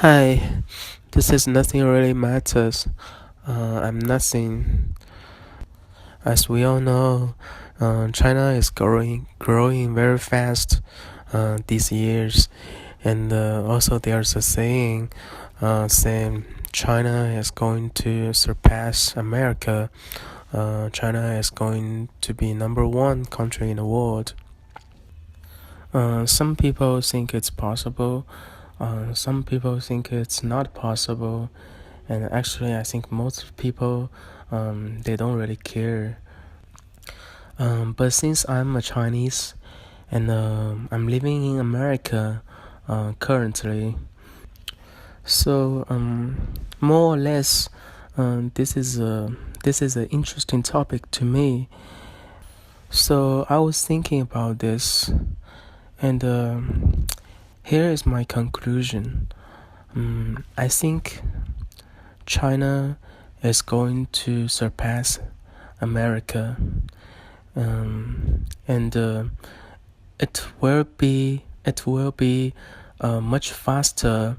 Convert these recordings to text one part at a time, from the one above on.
Hi, this is Nothing Really Matters. I'm nothing. As we all know, China is growing very fast these years, and also there's a saying China is going to surpass America. China is going to be number one country in the world. Some people think it's possible. Some people think it's not possible. And actually, I think most people they don't really care. But since I'm a Chinese and I'm living in America currently, so more or less, this is an interesting topic to me. So I was thinking about this, and here is my conclusion. I think China is going to surpass America, and it will be much faster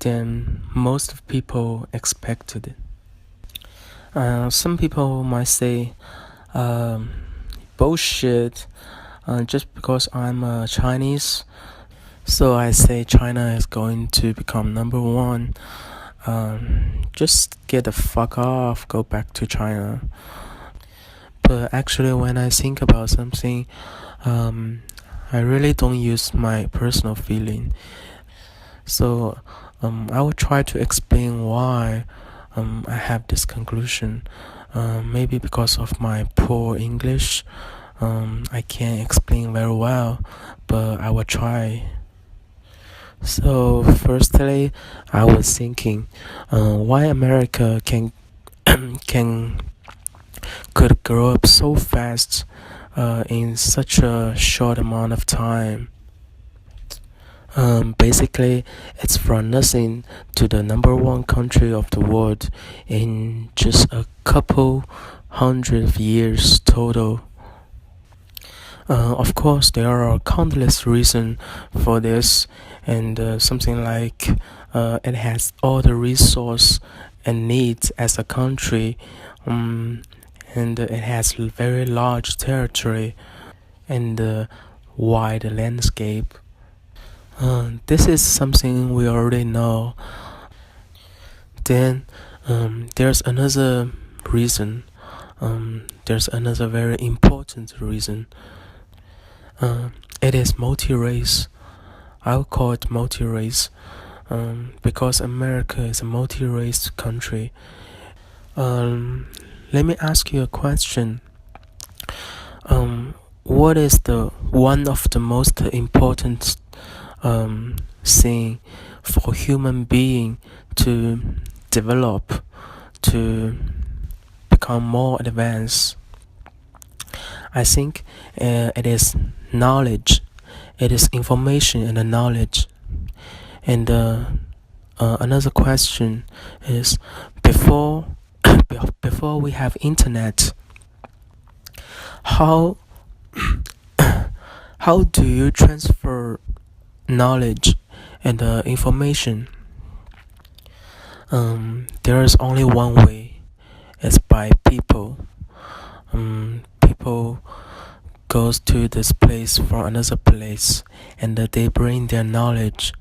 than most people expected. Some people might say, um, bullshit. Just because I'm Chinese, so I say China is going to become number one. Just get the fuck off, go back to China. But actually, when I think about something, um, I really don't use my personal feeling. So I will try to explain why I have this conclusion. Maybe because of my poor English, I can't explain very well, but I will try. So, firstly, I was thinking, why America can could grow up so fast in such a short amount of time. Basically, it's from nothing to the number one country of the world in just a couple hundred of years total. Of course, there are countless reasons for this, and something like it has all the resource and needs as a country, and it has very large territory and wide landscape. This is something we already know. Then there's another reason. There's another very important reason. It is multi-race. I'll call it multi-race because America is a multi-race country. Let me ask you a question. What is the one of the most important thing for human being to develop, to become more advanced? I think it is knowledge. It is information and knowledge. And another question is, before before we have internet, how how do you transfer knowledge and information? There is only one way. It's by people. People goes to this place from another place, and they bring their knowledge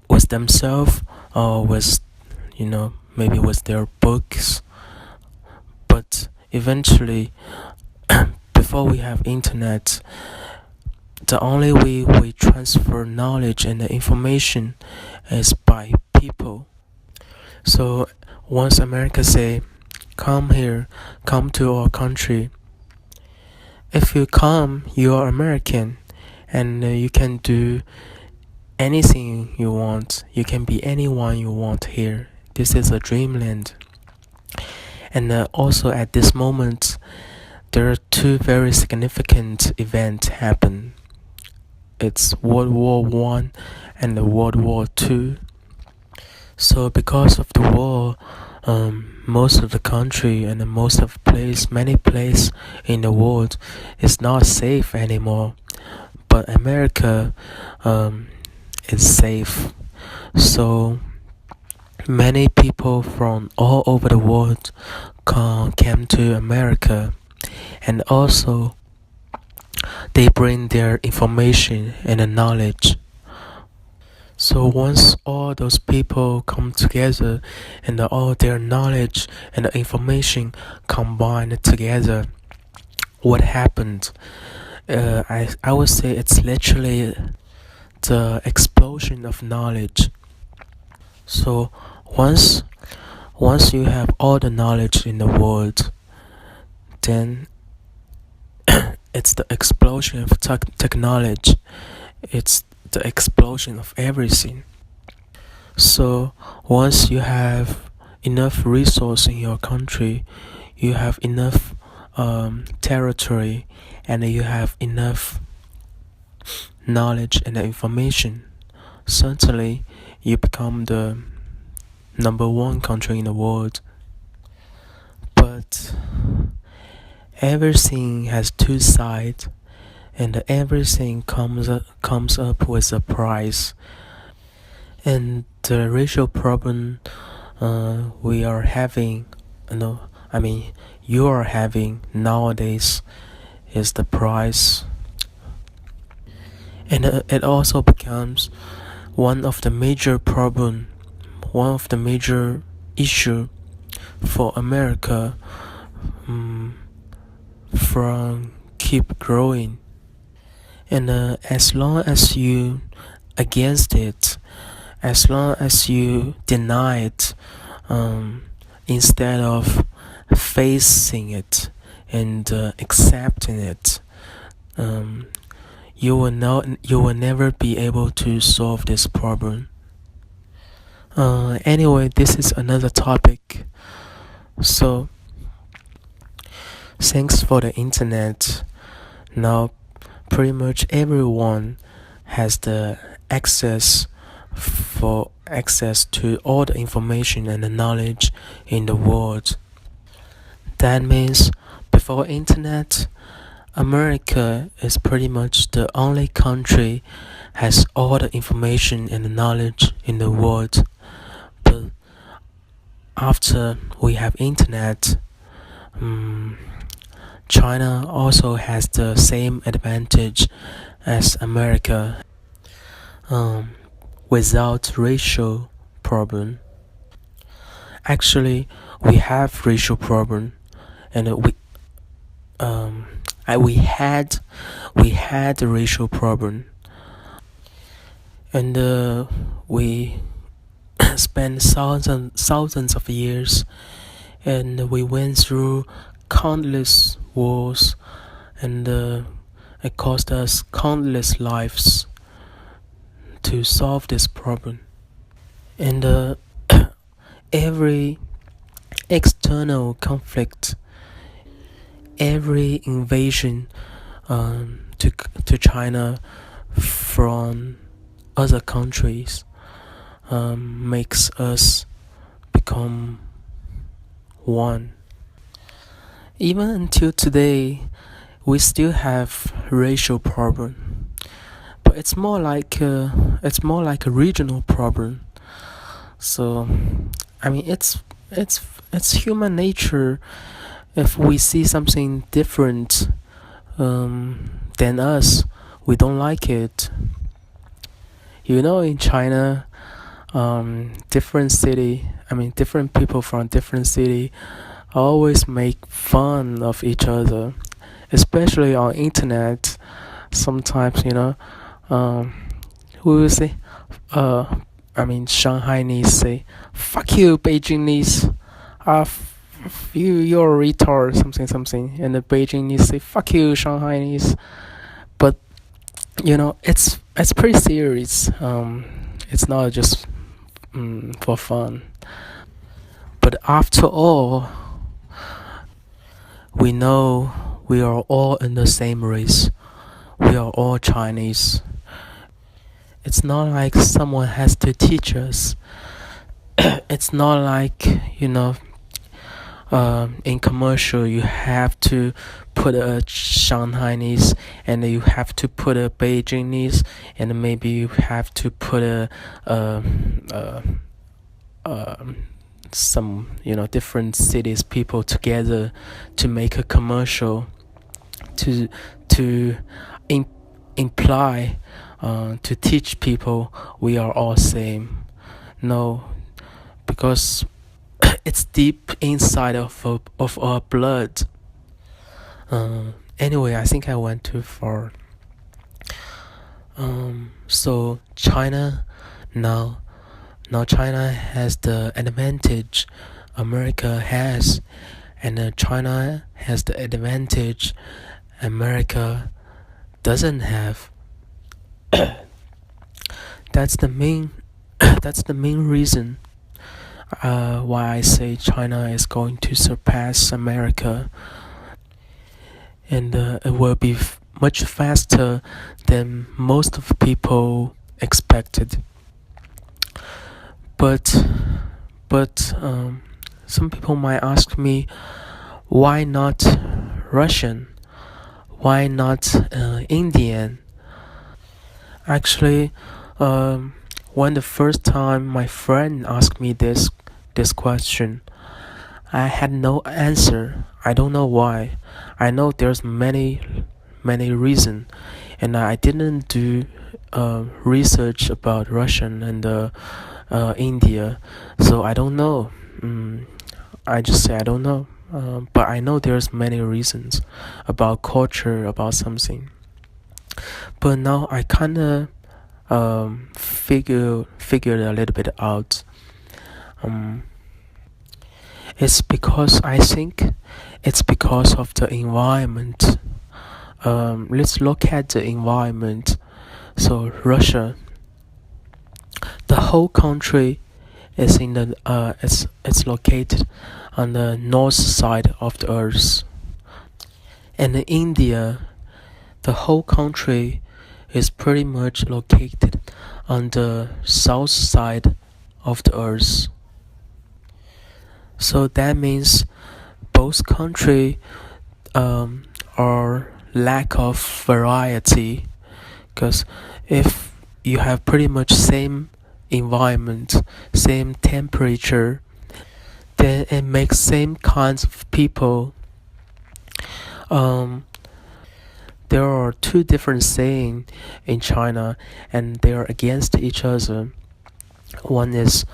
with themselves, or with, maybe with their books. But eventually, before we have internet, the only way we transfer knowledge and the information is by people. So once America say, come here, come to our country, if you come, you are American, and you can do anything you want. You can be anyone you want here. This is a dreamland. And also at this moment, there are two very significant events happen. It's World War One and the World War Two. So because of the war, most of the country and most of many places in the world is not safe anymore. But America is safe. So many people from all over the world came to America, and also they bring their information and knowledge. So once all those people come together and all their knowledge and information combined together, what happened? I would say it's literally the explosion of knowledge. So once once you have all the knowledge in the world, then it's the explosion of technology. It's the explosion of everything. So once you have enough resource in your country, you have enough territory, and you have enough knowledge and information, certainly you become the number one country in the world. But everything has two sides, and everything comes up with a price. And the racial problem we are having, you are having nowadays is the price. And it also becomes one of the major issue for America from keep growing. And as long as you against it, as long as you deny it, instead of facing it and accepting it, you will never be able to solve this problem. Anyway, this is another topic. So thanks for the internet. Now pretty much everyone has the access to all the information and the knowledge in the world. That means before internet, America is pretty much the only country has all the information and the knowledge in the world. But after we have internet, China also has the same advantage as America, without racial problem. Actually, we have racial problem, and we had a racial problem, and we spent thousands of years, and we went through countless wars, and it cost us countless lives to solve this problem. And every external conflict, every invasion to China from other countries makes us become one. Even until today, we still have racial problem, but it's more like a regional problem. So, it's human nature. If we see something different than us, we don't like it. In China, different people from different city always make fun of each other, especially on internet. Sometimes, who will say, Shanghainese say, "Fuck you, Beijingese." You're a retard, something, and the Beijingese say, "Fuck you, Shanghainese." But it's pretty serious. It's not just for fun. But after all, we know we are all in the same race. We are all Chinese. It's not like someone has to teach us. It's not like in commercial you have to put a Shanghainese, and you have to put a Beijingese, and maybe you have to put a, a, a some different cities people together to make a commercial to to in, imply to teach people we are all same. No, because it's deep inside of our blood. Anyway, I think I went too far. So China now China has the advantage America has, and China has the advantage America doesn't have. That's the main reason why I say China is going to surpass America, and it will be much faster than most of people expected. But some people might ask me, why not Russian? Why not Indian? Actually, when the first time my friend asked me this question, I had no answer. I don't know why. I know there's many reasons, and I didn't do research about Russian and India, so I don't know. I just say I don't know. But I know there's many reasons about culture, about something. But now I kinda figured a little bit out. It's because I think it's because of the environment. Let's look at the environment. So Russia, the whole country is in the it's located on the north side of the earth, and in India, the whole country is pretty much located on the south side of the earth. So that means both countries are lack of variety, because if you have pretty much same environment, same temperature, then it makes same kinds of people. There are two different sayings in China, and they are against each other. One is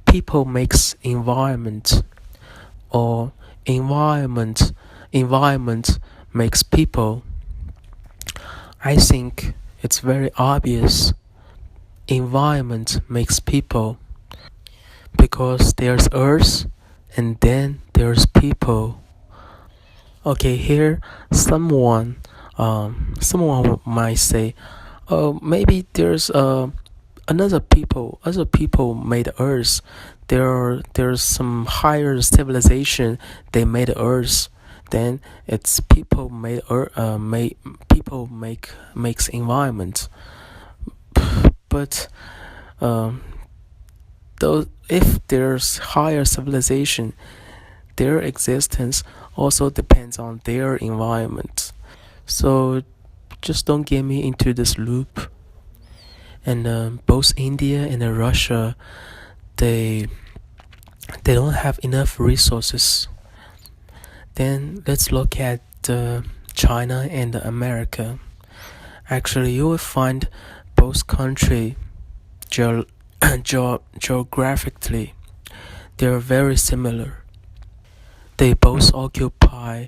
people makes environment, or environment makes people. I think it's very obvious. Environment makes people, because there's earth and then there's people. Okay, here someone might say, oh, maybe there's other people made earth. There's some higher civilization they made earth. Then it's people made people makes environment. But though if there's higher civilization, their existence also depends on their environment. So just don't get me into this loop. And both India and Russia, they don't have enough resources. Then let's look at China and America. Actually, you will find both countries geographically they're very similar. They both occupy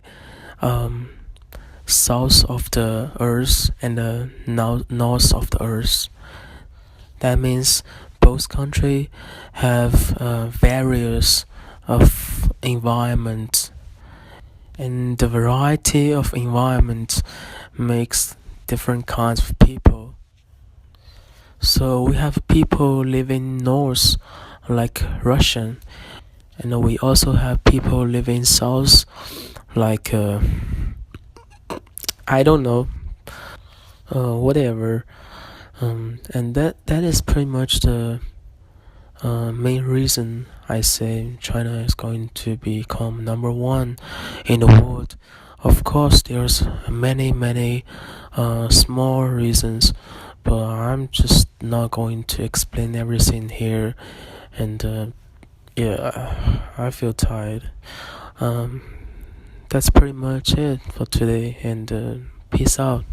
south of the earth and north of the earth. That means both countries have various of environment, and the variety of environment makes different kinds of people. So we have people living north, like Russian, and we also have people living south, like I don't know, whatever. And that is pretty much the main reason I say China is going to become number one in the world. Of course, there's many small reasons, but I'm just not going to explain everything here. And yeah, I feel tired. Um, that's pretty much it for today. And peace out.